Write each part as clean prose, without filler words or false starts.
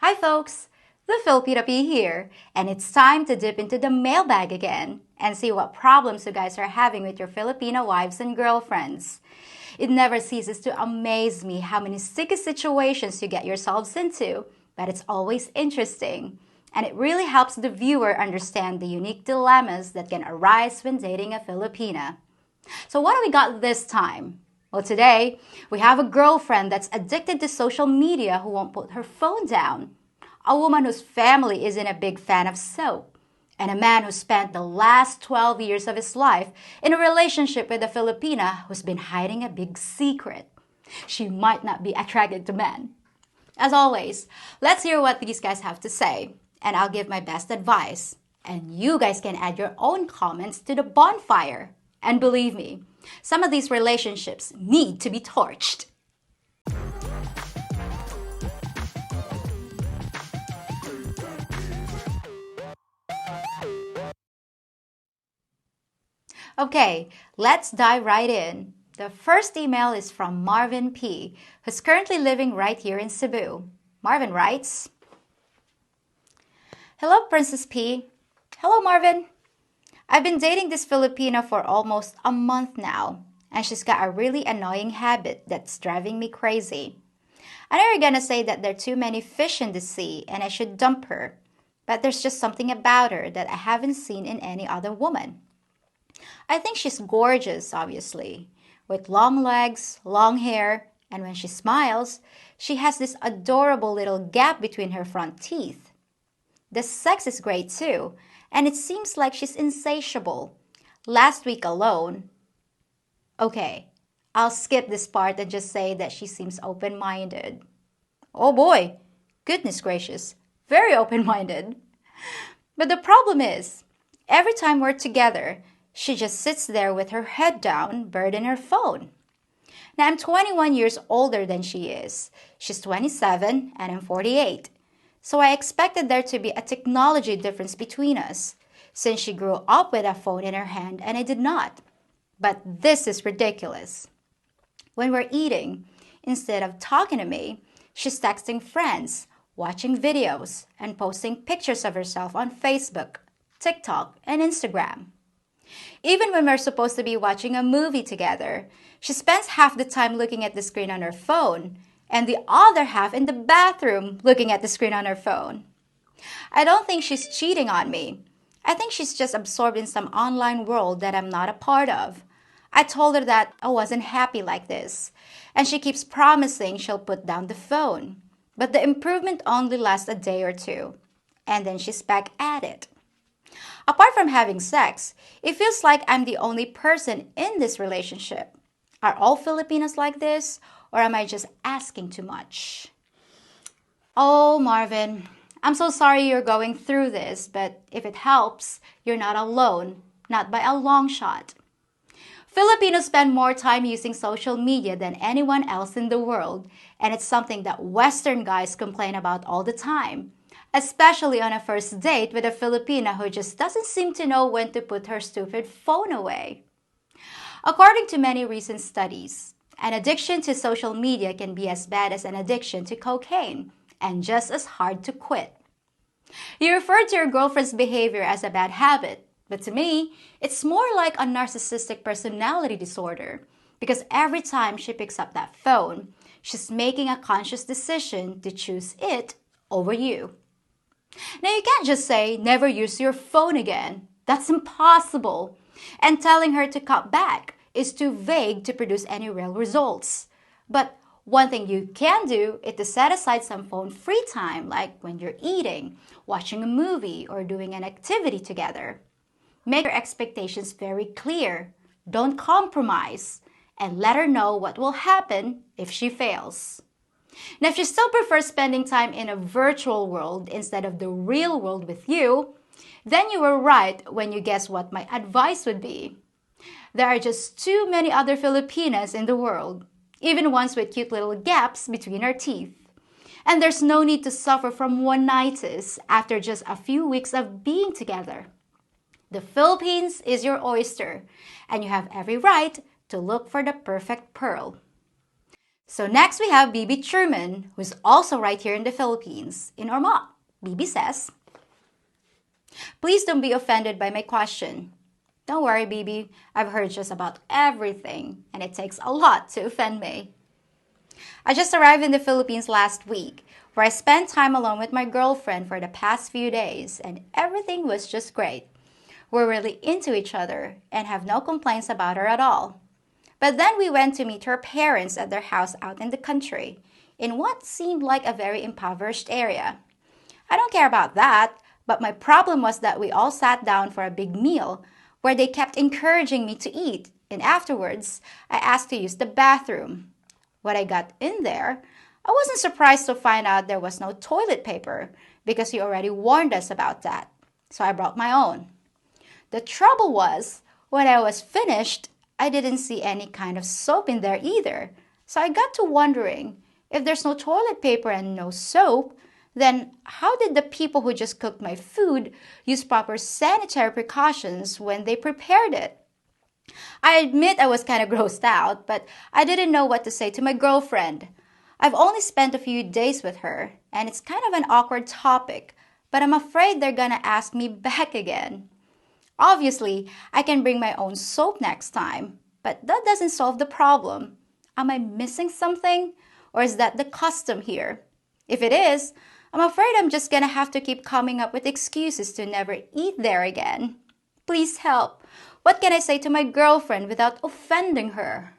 Hi folks, the Filipina here, and it's time to dip into the mailbag again and see what problems you guys are having with your Filipino wives and girlfriends. It never ceases to amaze me how many sticky situations you get yourselves into, but it's always interesting. And it really helps the viewer understand the unique dilemmas that can arise when dating a Filipina. So what do we got this time? Well, today, we have a girlfriend that's addicted to social media who won't put her phone down, a woman whose family isn't a big fan of soap, and a man who spent the last 12 years of his life in a relationship with a Filipina who's been hiding a big secret. She might not be attracted to men. As always, let's hear what these guys have to say, and I'll give my best advice. And you guys can add your own comments to the bonfire. And believe me, some of these relationships need to be torched. Okay, let's dive right in. The first email is from Marvin P., who's currently living right here in Cebu. Marvin writes, Hello, Princess P. Hello, Marvin. I've been dating this Filipina for almost a month now, and she's got a really annoying habit that's driving me crazy. I know you're gonna say that there are too many fish in the sea and I should dump her, but there's just something about her that I haven't seen in any other woman. I think she's gorgeous, obviously, with long legs, long hair, and when she smiles, she has this adorable little gap between her front teeth. The sex is great too, and it seems like she's insatiable. Last week alone, okay, I'll skip this part and just say that she seems open-minded. Oh boy, goodness gracious, very open-minded. But the problem is, every time we're together, she just sits there with her head down, buried in her phone. Now, I'm 21 years older than she is. She's 27 and I'm 48. So I expected there to be a technology difference between us, since she grew up with a phone in her hand and I did not. But this is ridiculous. When we're eating, instead of talking to me, she's texting friends, watching videos, and posting pictures of herself on Facebook, TikTok, and Instagram. Even when we're supposed to be watching a movie together, she spends half the time looking at the screen on her phone and the other half in the bathroom looking at the screen on her phone. I don't think she's cheating on me. I think she's just absorbed in some online world that I'm not a part of. I told her that I wasn't happy like this, and she keeps promising she'll put down the phone. But the improvement only lasts a day or two, and then she's back at it. Apart from having sex, it feels like I'm the only person in this relationship. Are all Filipinos like this, or am I just asking too much? Oh, Marvin, I'm so sorry you're going through this, but if it helps, you're not alone, not by a long shot. Filipinos spend more time using social media than anyone else in the world, and it's something that Western guys complain about all the time, especially on a first date with a Filipina who just doesn't seem to know when to put her stupid phone away. According to many recent studies, an addiction to social media can be as bad as an addiction to cocaine and just as hard to quit. You referred to your girlfriend's behavior as a bad habit, but to me, it's more like a narcissistic personality disorder because every time she picks up that phone, she's making a conscious decision to choose it over you. Now, you can't just say, never use your phone again. That's impossible. And telling her to cut back is too vague to produce any real results. But one thing you can do is to set aside some phone-free time, like when you're eating, watching a movie, or doing an activity together. Make your expectations very clear. Don't compromise. And let her know what will happen if she fails. Now, if you still prefer spending time in a virtual world instead of the real world with you, then you were right when you guessed what my advice would be. There are just too many other Filipinas in the world, even ones with cute little gaps between our teeth. And there's no need to suffer from one-nights after just a few weeks of being together. The Philippines is your oyster, and you have every right to look for the perfect pearl. So next we have BB Truman, who's also right here in the Philippines, in Ormoc. BB says, please don't be offended by my question. Don't worry, BB. I've heard just about everything, and it takes a lot to offend me. I just arrived in the Philippines last week, where I spent time alone with my girlfriend for the past few days, and everything was just great. We're really into each other and have no complaints about her at all. But then we went to meet her parents at their house out in the country, in what seemed like a very impoverished area. I don't care about that, but my problem was that we all sat down for a big meal where they kept encouraging me to eat, and afterwards, I asked to use the bathroom. When I got in there, I wasn't surprised to find out there was no toilet paper because he already warned us about that. So I brought my own. The trouble was, when I was finished, I didn't see any kind of soap in there either. So I got to wondering, if there's no toilet paper and no soap, then how did the people who just cooked my food use proper sanitary precautions when they prepared it? I admit I was kind of grossed out, but I didn't know what to say to my girlfriend. I've only spent a few days with her, and it's kind of an awkward topic, but I'm afraid they're gonna ask me back again. Obviously, I can bring my own soap next time, but that doesn't solve the problem. Am I missing something? Or is that the custom here? If it is, I'm afraid I'm just gonna have to keep coming up with excuses to never eat there again. Please help. What can I say to my girlfriend without offending her?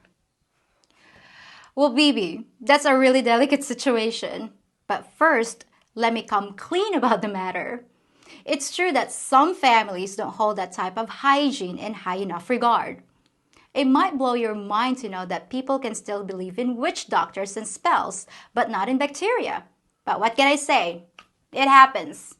Well, BB, that's a really delicate situation. But first, let me come clean about the matter. It's true that some families don't hold that type of hygiene in high enough regard. It might blow your mind to know that people can still believe in witch doctors and spells, but not in bacteria. But what can I say? It happens.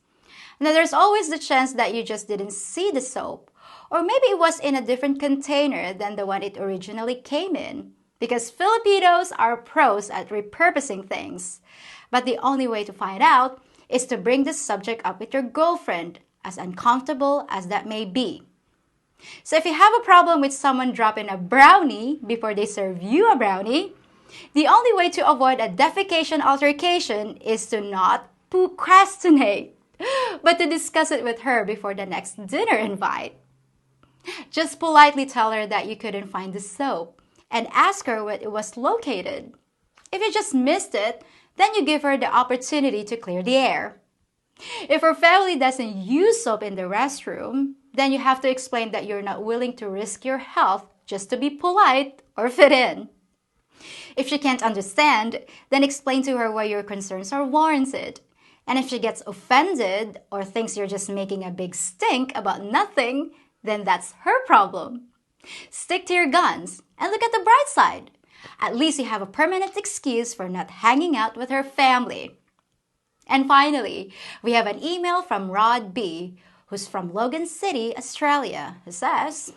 Now, there's always the chance that you just didn't see the soap, or maybe it was in a different container than the one it originally came in, because Filipinos are pros at repurposing things. But the only way to find out is to bring this subject up with your girlfriend, as uncomfortable as that may be. So if you have a problem with someone dropping a brownie before they serve you a brownie, the only way to avoid a defecation altercation is to not procrastinate, but to discuss it with her before the next dinner invite. Just politely tell her that you couldn't find the soap and ask her where it was located. If you just missed it, then you give her the opportunity to clear the air. If her family doesn't use soap in the restroom, then you have to explain that you're not willing to risk your health just to be polite or fit in. If she can't understand, then explain to her why your concerns are warranted. And if she gets offended or thinks you're just making a big stink about nothing, then that's her problem. Stick to your guns and look at the bright side. At least you have a permanent excuse for not hanging out with her family. And finally, we have an email from Rod B., who's from Logan City, Australia, who says,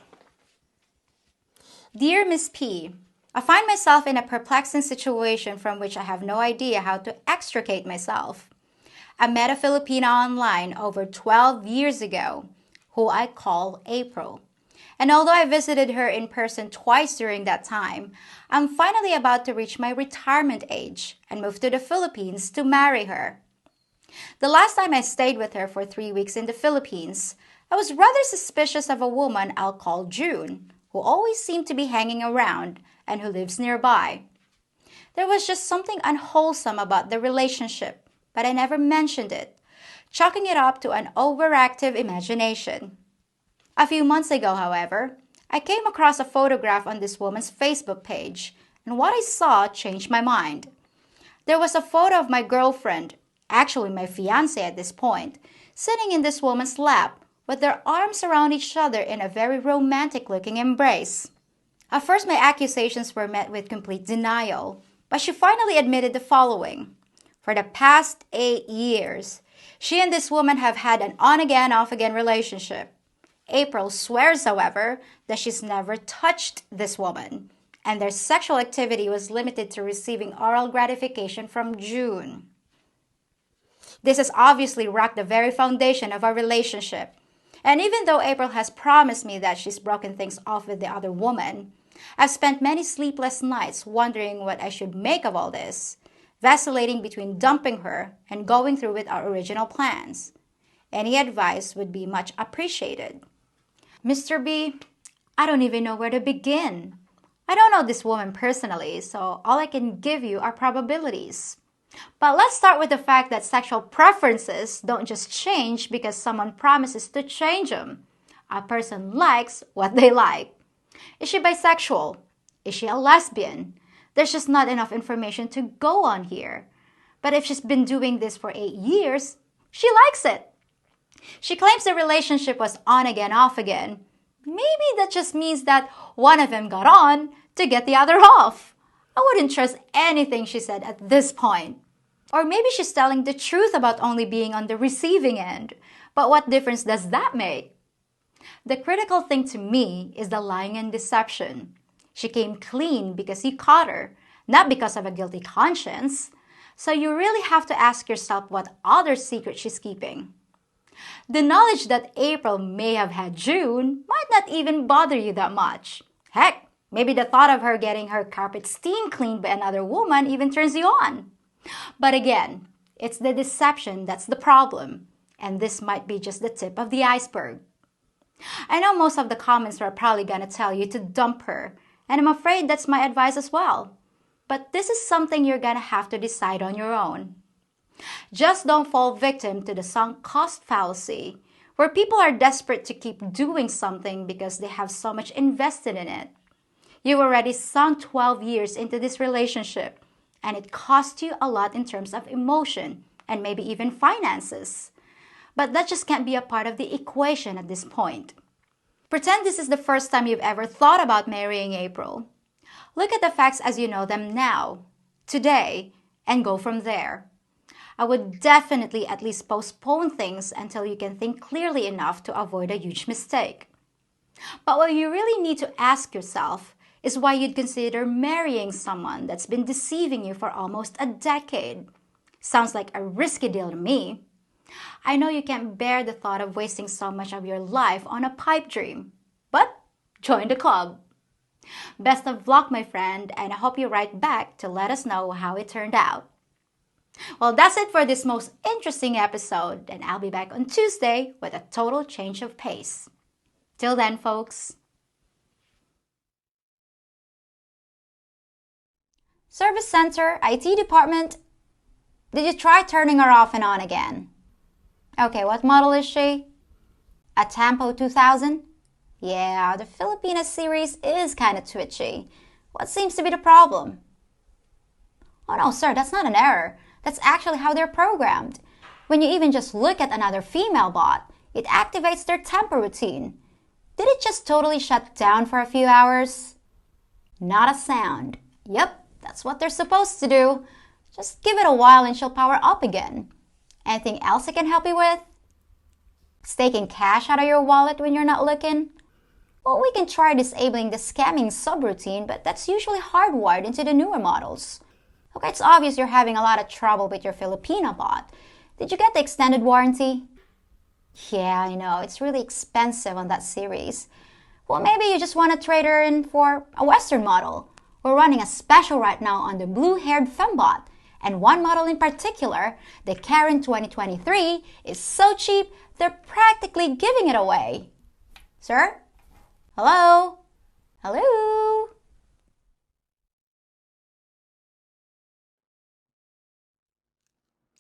Dear Miss P, I find myself in a perplexing situation from which I have no idea how to extricate myself. I met a Filipina online over 12 years ago, who I call April. And although I visited her in person twice during that time, I'm finally about to reach my retirement age and move to the Philippines to marry her. The last time I stayed with her for 3 weeks in the Philippines, I was rather suspicious of a woman I'll call June, who always seemed to be hanging around and who lives nearby. There was just something unwholesome about the relationship, but I never mentioned it, chalking it up to an overactive imagination. A few months ago, however, I came across a photograph on this woman's Facebook page, and what I saw changed my mind. There was a photo of my girlfriend, actually my fiancé at this point, sitting in this woman's lap with their arms around each other in a very romantic-looking embrace. At first, my accusations were met with complete denial, but she finally admitted the following. For the past 8 years, she and this woman have had an on-again, off-again relationship. April swears, however, that she's never touched this woman, and their sexual activity was limited to receiving oral gratification from June. This has obviously rocked the very foundation of our relationship, and even though April has promised me that she's broken things off with the other woman, I've spent many sleepless nights wondering what I should make of all this, vacillating between dumping her and going through with our original plans. Any advice would be much appreciated. Mr. B, I don't even know where to begin. I don't know this woman personally, so all I can give you are probabilities. But let's start with the fact that sexual preferences don't just change because someone promises to change them. A person likes what they like. Is she bisexual? Is she a lesbian? There's just not enough information to go on here. But if she's been doing this for 8 years, she likes it. She claims the relationship was on again, off again. Maybe that just means that one of them got on to get the other off. I wouldn't trust anything she said at this point. Or maybe she's telling the truth about only being on the receiving end. But what difference does that make? The critical thing to me is the lying and deception. She came clean because you caught her, not because of a guilty conscience. So you really have to ask yourself what other secret she's keeping. The knowledge that April may have had June might not even bother you that much. Heck, maybe the thought of her getting her carpet steam cleaned by another woman even turns you on. But again, it's the deception that's the problem, and this might be just the tip of the iceberg. I know most of the comments are probably gonna tell you to dump her, and I'm afraid that's my advice as well. But this is something you're gonna have to decide on your own. Just don't fall victim to the sunk cost fallacy, where people are desperate to keep doing something because they have so much invested in it. You've already sunk 12 years into this relationship, and it cost you a lot in terms of emotion and maybe even finances. But that just can't be a part of the equation at this point. Pretend this is the first time you've ever thought about marrying April. Look at the facts as you know them now, today, and go from there. I would definitely at least postpone things until you can think clearly enough to avoid a huge mistake. But what you really need to ask yourself is why you'd consider marrying someone that's been deceiving you for almost a decade. Sounds like a risky deal to me. I know you can't bear the thought of wasting so much of your life on a pipe dream, but join the club. Best of luck, my friend, and I hope you write back to let us know how it turned out. Well, that's it for this most interesting episode, and I'll be back on Tuesday with a total change of pace. Till then, folks. Service Center, IT Department. Did you try turning her off and on again? Okay, what model is she? A Tampo 2000? Yeah, the Filipina series is kind of twitchy. What seems to be the problem? Oh no, sir, that's not an error. That's actually how they're programmed. When you even just look at another female bot, it activates their tempo routine. Did it just totally shut down for a few hours? Not a sound. Yep, that's what they're supposed to do. Just give it a while and she'll power up again. Anything else I can help you with? Staking cash out of your wallet when you're not looking? Well, we can try disabling the scamming subroutine, but that's usually hardwired into the newer models. Okay, it's obvious you're having a lot of trouble with your Filipina bot. Did you get the extended warranty? Yeah, I know, it's really expensive on that series. Well, maybe you just want to trade her in for a Western model. We're running a special right now on the blue-haired fembot. And one model in particular, the Karen 2023, is so cheap, they're practically giving it away. Sir? Hello? Hello?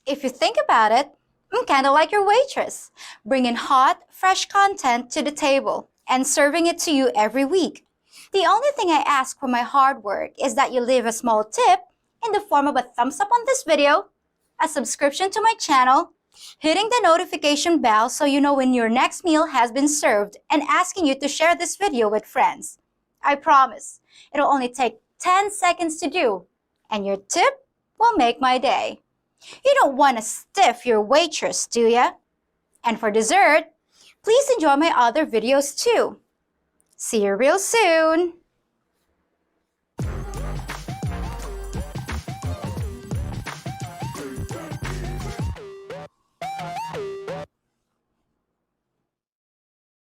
If you think about it, I'm kind of like your waitress, bringing hot, fresh content to the table and serving it to you every week. The only thing I ask for my hard work is that you leave a small tip in the form of a thumbs up on this video, a subscription to my channel, hitting the notification bell so you know when your next meal has been served, and asking you to share this video with friends. I promise, it'll only take 10 seconds to do, and your tip will make my day. You don't want to stiff your waitress, do ya? And for dessert, please enjoy my other videos too. See you real soon!